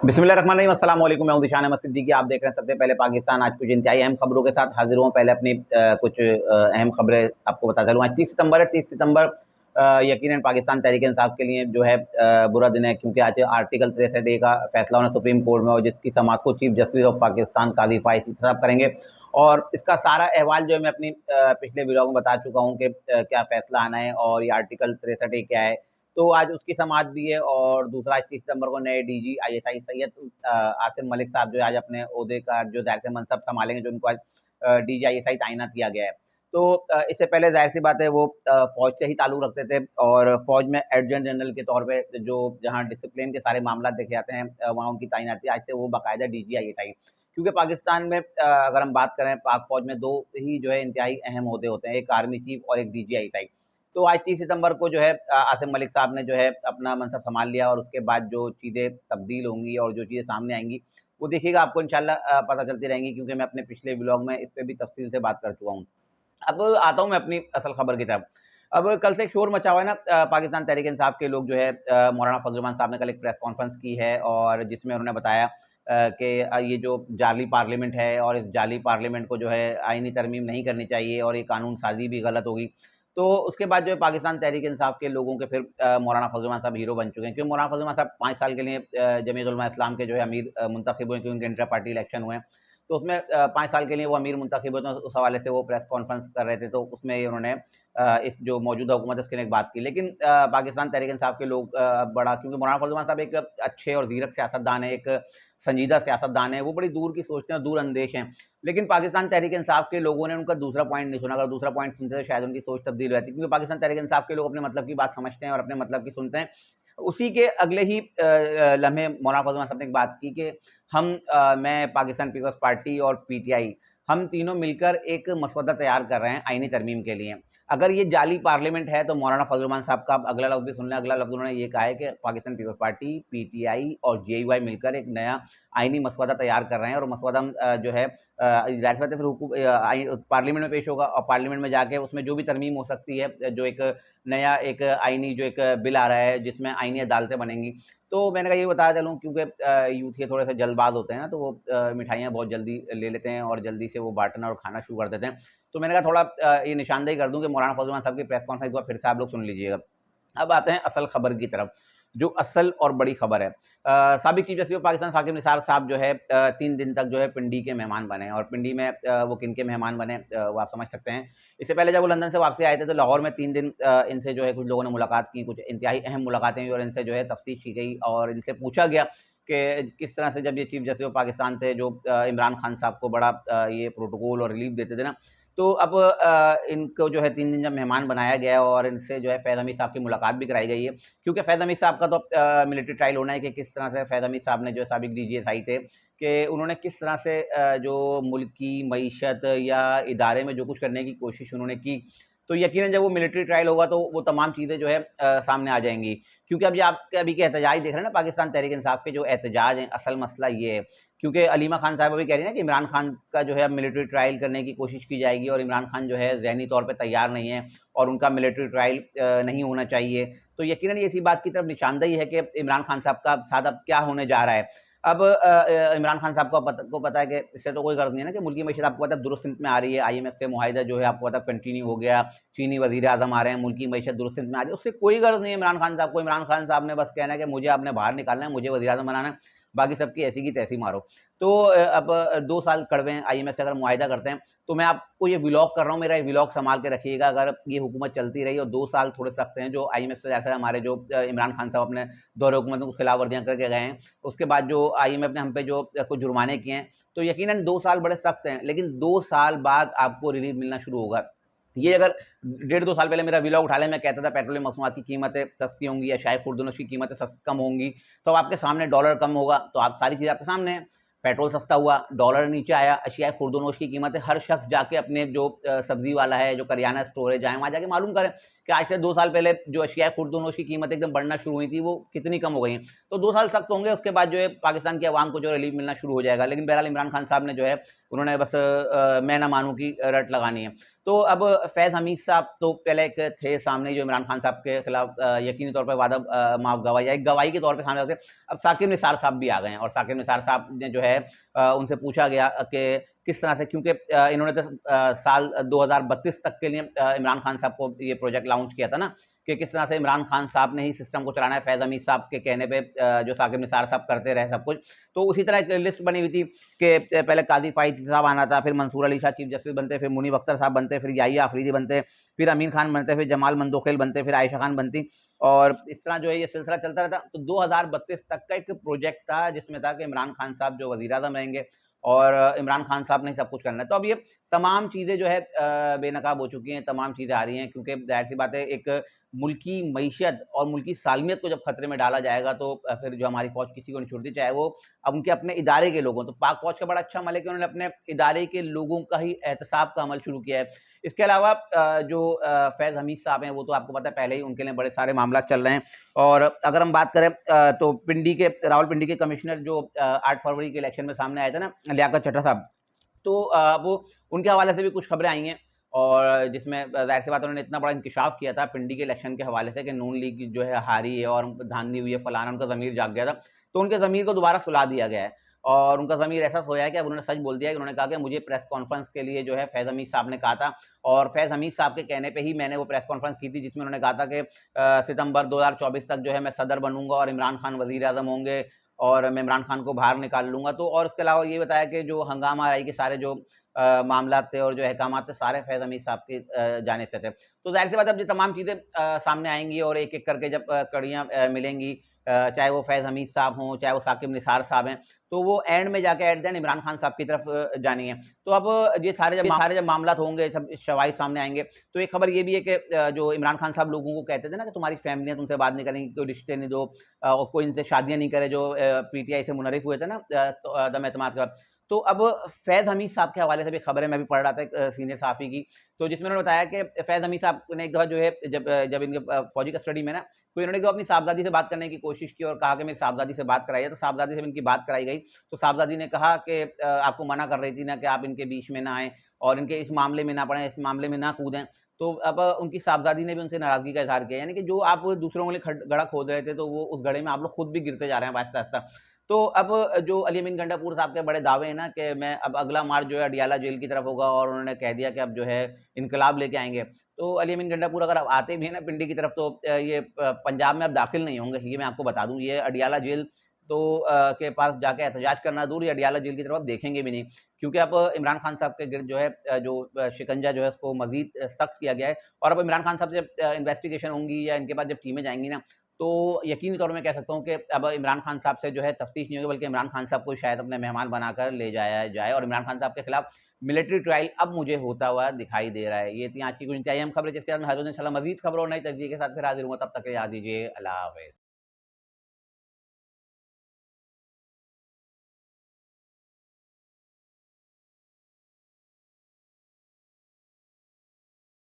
बिस्मिल्लाहिर्रहमानिर्रहीम, अस्सलाम वालेकुम। मैं हूं दिशान अहमद सिद्दीकी। आप देख रहे हैं सबसे पहले पाकिस्तान। आज कुछ इंतहाई अहम खबरों के साथ हाजिर हूं। पहले अपनी कुछ अहम खबरें आपको बता चलूं। आज 30 सितंबर है। 30 सितंबर यकीनन पाकिस्तान तहरीक इंसाफ के लिए जो है बुरा दिन है, क्योंकि आज आर्टिकल 63A का फैसला होना सुप्रीम कोर्ट में, और जिसकी समाअत को चीफ जस्टिस ऑफ पाकिस्तान काजी फायसी साहब करेंगे। और इसका सारा अहवाल जो है मैं अपनी पिछले वीडियो में बता चुका हूँ कि क्या फैसला आना है और ये आर्टिकल 63A क्या है। तो आज उसकी समाअत भी है। और दूसरा, 30 सितंबर को नए डीजी आईएसआई सैयद आसिम मलिक साहब जो है आज अपने ओहदे का जो ज़ाहिर से मनसब संभालेंगे, जो उनको आज डीजी आईएसआई तैनात किया गया है। तो इससे पहले ज़ाहिर सी बात है वो फ़ौज से ही ताल्लुक़ रखते थे, और फ़ौज में एडजटेंट जनरल के तौर पे जो जहाँ डिसिप्लिन के सारे मामला देखे जाते हैं वहाँ उनकी तैनाती आज से वो बाकायदा डीजी आईएसआई। क्योंकि पाकिस्तान में अगर हम बात करें, पाक फ़ौज में दो ही जो है इंतहाई अहम ओहदे होते हैं, एक आर्मी चीफ और एक डीजी आईएसआई। तो आज 30 सितंबर को जो है आसिम मलिक साहब ने जो है अपना मनसब संभाल लिया, और उसके बाद जो चीज़ें तब्दील होंगी और जो चीज़ें सामने आएंगी वो देखिएगा, आपको इंशाल्लाह पता चलती रहेंगी, क्योंकि मैं अपने पिछले व्लॉग में इस पे भी तफसील से बात कर चुका हूँ। अब आता हूँ मैं अपनी असल खबर की तरफ। अब कल से एक शोर मचा हुआ है ना, पाकिस्तान तहरीक इंसाफ के लोग जो है मौलाना फजल रहमान साहब ने कल एक प्रेस कॉन्फ्रेंस की है, और जिसमें उन्होंने बताया कि ये जो जाली पार्लियामेंट है, और इस जाली पार्लियामेंट को जो है आईनी तरमीम नहीं करनी चाहिए, और ये कानून साजी भी गलत होगी। तो उसके बाद जो है पाकिस्तान तहरीक इंसाफ के लोगों के फिर मौलाना फजल रहमान साहब हीरो बन चुके हैं, क्योंकि मौलाना फजल रहमान साहब 5 साल के लिए जमीयत उलमा इस्लाम के जो है अमीर मुंतखब हुए, क्योंकि उनके इंटर पार्टी इलेक्शन हुए हैं। तो उसमें 5 साल के लिए वो अमीर मुंतखब हुए, तो उस हवाले से वो प्रेस कॉन्फ्रेंस कर रहे थे। तो उसमें उन्होंने इस जो मौजूदा हुकूमत है उसके लिए एक बात की। लेकिन पाकिस्तान तहरीक इंसाफ के लोग बड़ा, क्योंकि मौलाना फजल रहमान साहब एक अच्छे और ज़ीरक सियासतदान है, एक संजीदा सियासतदान है, वो बड़ी दूर की सोचते हैं, दूर अंदेश हैं। लेकिन पाकिस्तान तहरीक इंसाफ के लोगों ने उनका दूसरा पॉइंट नहीं सुना। अगर दूसरा पॉइंट सुनते तो शायद उनकी सोच तब्दील हो जाती, क्योंकि पाकिस्तान तहरीक इंसाफ के लोग अपने मतलब की बात समझते हैं और अपने मतलब की सुनते हैं। उसी के अगले ही लम्हे मौलाना फजल रहमान साहब ने एक बात की कि मैं, पाकिस्तान पीपल्स पार्टी और पीटीआई, हम तीनों मिलकर एक मसवदा तैयार कर रहे हैं आईनी तरमीम के लिए। अगर ये जाली पार्लियामेंट है तो मौलाना फजल रहमान साहब का अगला लफ्ज़ भी सुन लें। अगला लफ्ज़ उन्होंने ये कहा है कि पाकिस्तान पीपल्स पार्टी, पीटीआई और जेयूआई मिलकर एक नया आईनी मसवदा तैयार कर रहे हैं, और मसवदा जो है ज़ाहिर सी बात है फिर पार्लियामेंट में पेश होगा, और पार्लियामेंट में जाके उसमें जो भी तरमीम हो सकती है, जो एक नया एक आईनी जो एक बिल आ रहा है जिसमें आईनी अदालतें बनेंगी। तो मैंने कहा ये बताया चलूँ, क्योंकि यूथ के थोड़े से जल्दबाज होते हैं ना, तो वो मिठाइयाँ बहुत जल्दी ले लेते हैं और जल्दी से वो बांटना और खाना शुरू कर देते हैं। तो मैंने कहा थोड़ा ये निशानदेही कर दूँ कि मौलाना फजल रहमान साहब की प्रेस कॉन्फ्रेंस एक बार फिर से आप लोग सुन लीजिएगा। अब आते हैं असल खबर की तरफ, जो असल और बड़ी खबर है। साबिक chief justice of Pakistan Saqib Nisar साहब जो है 3 दिन तक जो है पिंडी के मेहमान बने, और पिंडी में वो किन के मेहमान बने वो आप समझ सकते हैं। इससे पहले जब वो लंदन से वापसी आए थे तो लाहौर में 3 दिन इनसे जो है कुछ लोगों ने मुलाकात की, कुछ इंतहाई अहम मुलाकातें हुई, और इनसे जो है तफ्तीश की गई, और इनसे पूछा गया कि किस तरह से जब ये चीफ जस्टिस ऑफ पाकिस्तान थे, जो इमरान खान साहब को बड़ा ये प्रोटोकॉल और रिलीफ देते थे ना, तो अब इनको जो है 3 दिन जब मेहमान बनाया गया है, और इनसे जो है फैज़ हमीद साहब की मुलाकात भी कराई गई है, क्योंकि फैज़ हमीद साहब का तो मिलिट्री ट्रायल होना है कि किस तरह से फैज़ हमीद साहब ने जो साबिक डीजीएसआई थे, कि उन्होंने किस तरह से जो मुल्क की मईशत या इदारे में जो कुछ करने की कोशिश उन्होंने की। तो यकीनन जब वो मिलिट्री ट्रायल होगा तो वो तमाम चीज़ें जो है सामने आ जाएँगी। क्योंकि अब ये आप अभी के एहतजाज देख रहे हैं ना, पाकिस्तान तहरीक इंसाफ के जो एहतजाज हैं, असल मसला ये है। क्योंकि अलीमा खान साहब अभी कह रही हैं ना कि इमरान खान का जो है अब मिलिट्री ट्रायल करने की कोशिश की जाएगी, और इमरान खान जो है ज़हनी तौर पे तैयार नहीं है, और उनका मिलिट्री ट्रायल नहीं होना चाहिए। तो यकीनन ये इसी बात की तरफ निशानदेही है कि इमरान खान साहब का साथ अब क्या होने जा रहा है। अब इमरान खान साहब को पता है कि इससे तो कोई गर्ज़ नहीं है ना, कि मुल्की मईशत आपको पता है दुरुस्त सिमत में आ रही है। आईएमएफ से मुआहिदा जो है आपको पता है कंटिन्यू हो गया, चीनी वज़ीर-ए-आज़म आ रहे हैं, मुल्की मईशत दुरुस्त सिमत में आ रही है। उससे कोई गर्ज़ नहीं है इमरान खान साहब को। इमरान खान साहब ने बस कहना है कि मुझे आपने बाहर निकालना है, मुझे वज़ीर-ए-आज़म बनाना है, बाकी सबकी ऐसी की तैसी मारो। तो अब 2 साल कड़वे हैं, आईएमएफ से अगर मुआहिदा करते हैं, तो मैं आपको ये व्लॉग कर रहा हूँ, मेरा ये व्लॉग संभाल के रखिएगा। अगर ये हुकूमत चलती रही और 2 साल थोड़े सख्त हैं, जो आईएमएफ से जैसे हमारे जो इमरान खान साहब अपने दौरे हुकूमत में कुछ खिलाफ वर्जियाँ करके गए हैं, उसके बाद जो आईएमएफ ने हम पे जो कुछ जुर्माने किए हैं, तो यकीनन 2 साल बड़े सख्त हैं, लेकिन 2 साल बाद आपको रिलीफ मिलना शुरू होगा। ये अगर 1.5-2 साल पहले मेरा व्लॉग उठा लें, मैं कहता था पेट्रोलियम मसनूआत की कीमतें सस्ती होंगी या शायद खुर्दनोश की कीमतें कम होंगी, तो आपके सामने डॉलर कम होगा, तो आप सारी चीज़ें आपके सामने हैं। पेट्रोल सस्ता हुआ, डॉलर नीचे आया, अशिया खुर्दनोश की कीमतें, हर शख्स जाके अपने जो सब्जी वाला है, जो करियाना स्टोर है, जाए वहाँ जाके मालूम करें कि आज से 2 साल पहले जो अशिया खुर्दनोश की कीमतें एकदम बढ़ना शुरू हुई थी, वो कितनी कम हो गई हैं। तो 2 साल सख्त होंगे, उसके बाद जो है पाकिस्तान की आवाम को जो रिलीफ मिलना शुरू हो जाएगा। लेकिन बहरहाल इमरान खान साहब ने जो है उन्होंने बस मैं ना मानूं की रट लगानी है। तो अब फैज़ हमीद साहब तो पहले एक थे सामने जो इमरान खान साहब के खिलाफ यकीनी तौर पर वादा माफ गवाही या एक गवाही के तौर पे सामने आते। अब साकिब निसार साहब भी आ गए हैं और साकिब निसार साहब ने जो है उनसे पूछा गया कि किस तरह से, क्योंकि इन्होंने तो साल 2032 तक के लिए इमरान खान साहब को ये प्रोजेक्ट लॉन्च किया था ना, कि किस तरह से इमरान खान साहब ने ही सिस्टम को चलाना है, फैज़ हमीद साहब के कहने पे जो साकिब निसार साहब करते रहे सब कुछ। तो उसी तरह एक लिस्ट बनी हुई थी कि पहले काजी फाइज साहब आना था, फिर मंसूर अली शाह चीफ जस्टिस बनते, फिर मुनीब अख्तर साहब बनते, फिर याहिया अफरीदी बनते, फिर अमीन खान बनते, फिर जमाल मंदोखेल बनते, फिर आयशा खान बनती, और इस तरह जो है ये सिलसिला चलता रहता। तो 2032 तक का एक प्रोजेक्ट था जिसमें था कि इमरान खान साहब जो वज़ीर आज़म रहेंगे और इमरान खान साहब ने सब कुछ करना है। तो अब ये तमाम चीज़ें जो है बेनकाब हो चुकी हैं, तमाम चीज़ें आ रही हैं, क्योंकि ज़ाहिर-सी बात है एक मुल्की मईशत और मुल्की सालमियत को जब खतरे में डाला जाएगा तो फिर जो हमारी फ़ौज किसी को नहीं छोड़ती, चाहे वो अब उनके अपने इदारे के लोग हों। तो पाक फ़ौज का बड़ा अच्छा अमल है कि उन्होंने अपने इदारे के लोगों का ही एहतसाब का अमल शुरू किया है। इसके अलावा जो फैज़ हमीद साहब हैं, वो तो आपको पता है पहले ही उनके लिए बड़े सारे मामला चल रहे हैं। और अगर हम बात करें तो रावलपिंडी के कमिश्नर जो 8 फरवरी के इलेक्शन में सामने आए थे ना, लियाकत चड्ढा साहब, तो वो उनके हवाले से भी कुछ खबरें आई हैं, और जिसमें ज़ाहिर-सी बात है उन्होंने इतना बड़ा इंकशाफ किया था पिंडी के इलेक्शन के हवाले से कि नून लीग जो है हारी है और धांधली हुई है, फलाना, उनका ज़मीर जाग गया था। तो उनके ज़मीर को दोबारा सुला दिया गया है और उनका ज़मीर ऐसा सोया है कि अब उन्होंने सच बोल दिया है कि उन्होंने कहा कि मुझे प्रेस कॉन्फ्रेंस के लिए जो है फैज़ हमीद साहब ने कहा था, और फैज़ हमीद साहब के कहने पे ही मैंने वो प्रेस कॉन्फ्रेंस की थी जिसमें उन्होंने कहा था कि सितंबर 2024 तक जो है मैं सदर बनूँगा और इमरान खान वज़ीर-ए-आज़म होंगे और मैं इमरान खान को बाहर निकाल लूँगा। तो और उसके अलावा ये बताया कि जो हंगामा आराई के सारे जो मामलात थे और जो अहकामात थे, सारे फैज़ हमीद साहब की जानिब से थे। तो ज़ाहिर-सी बात है अब ये तमाम चीज़ें सामने आएँगी और एक-एक करके जब कड़ियाँ मिलेंगी, चाहे वो फैज़ हमीद साहब हों, चाहे वो साकिब निसार साहब हैं, तो वो एंड में जाके at the end Imran Khan साहब की तरफ जानी है। तो अब ये सारे जब मामलात होंगे, सब शवाहिद सामने आएँगे, तो एक खबर ये भी है कि जो इमरान खान साहब लोगों को कहते थे ना कि तुम्हारी फैमिलियाँ तुमसे बात नहीं करेंगी, कोई रिश्ते नहीं दो और कोई इनसे शादियाँ नहीं करे, जो पीटीआई से मुनर्रिफ हुए थे ना तो अदम एतमाद के बाद। तो अब फैज़ हमीद साहब के हवाले से भी खबर है, मैं भी पढ़ रहा था एक सीनियर सहाफ़ी की, तो जिसमें उन्होंने बताया कि फैज़ हमीद साहब ने एक दफ़ा जो है जब इनके फ़ौजी कस्टडी में ना, तो इन्होंने अपनी साहबज़ादी से बात करने की कोशिश की और कहा कि मेरी साहबज़ादी से बात कराइए, तो साहबज़ादी से इनकी बात कराई गई। तो साहबज़ादी ने कहा कि आपको मना कर रही थी ना कि आप इनके बीच में ना आएँ और इनके इस मामले में ना पड़ें, इस मामले में ना कूदें। तो अब उनकी साहबज़ादी ने भी उनसे नाराज़गी का इज़हार किया, यानी कि जो आप दूसरों के लिए गड्ढा खोद रहे थे, तो वो उस गड्ढे में आप लोग खुद भी गिरते जा रहे हैं आहिस्ता-आहिस्ता। तो अब जो अली अमीन गंडापुर साहब के बड़े दावे हैं ना कि मैं अब अगला मार्च जो है अडियाला जेल की तरफ होगा और उन्होंने कह दिया कि अब जो है इनकलाब लेके आएँगे। तो अली अमीन गंडापुर अगर अब आते भी हैं ना पिंडी की तरफ, तो ये पंजाब में अब दाखिल नहीं होंगे, ये मैं आपको बता दूँ। ये अडियाला जेल तो के पास जाके एहतजाज करना दूर, ये अडियाला जेल की तरफ अब देखेंगे भी नहीं। क्योंकि अब इमरान खान साहब के गिर्द जो है शिकंजा जो है उसको मज़ीद सख्त किया गया है, और अब इमरान खान साहब से इन्वेस्टिगेशन होंगी या इनके पास जब टीमें जाएँगी ना, तो यकीनी तौर मैं कह सकता हूँ कि अब इमरान खान साहब से जो है तफ्तीश नहीं होगी, बल्कि इमरान खान साहब को शायद अपने मेहमान बनाकर ले जाया जाए और इमरान खान साहब के खिलाफ मिलिट्री ट्रायल अब मुझे होता हुआ दिखाई दे रहा है। ये थी आज की कुछ अहम खबरें, जिसके बाद मैं हर रोज़ इंशाल्लाह मज़ीद खबरों और नई तजदीद के साथ फिर हाज़िर हूँ। तब तक के लिए याद दीजिए, अल्लाह हाफ़िज़।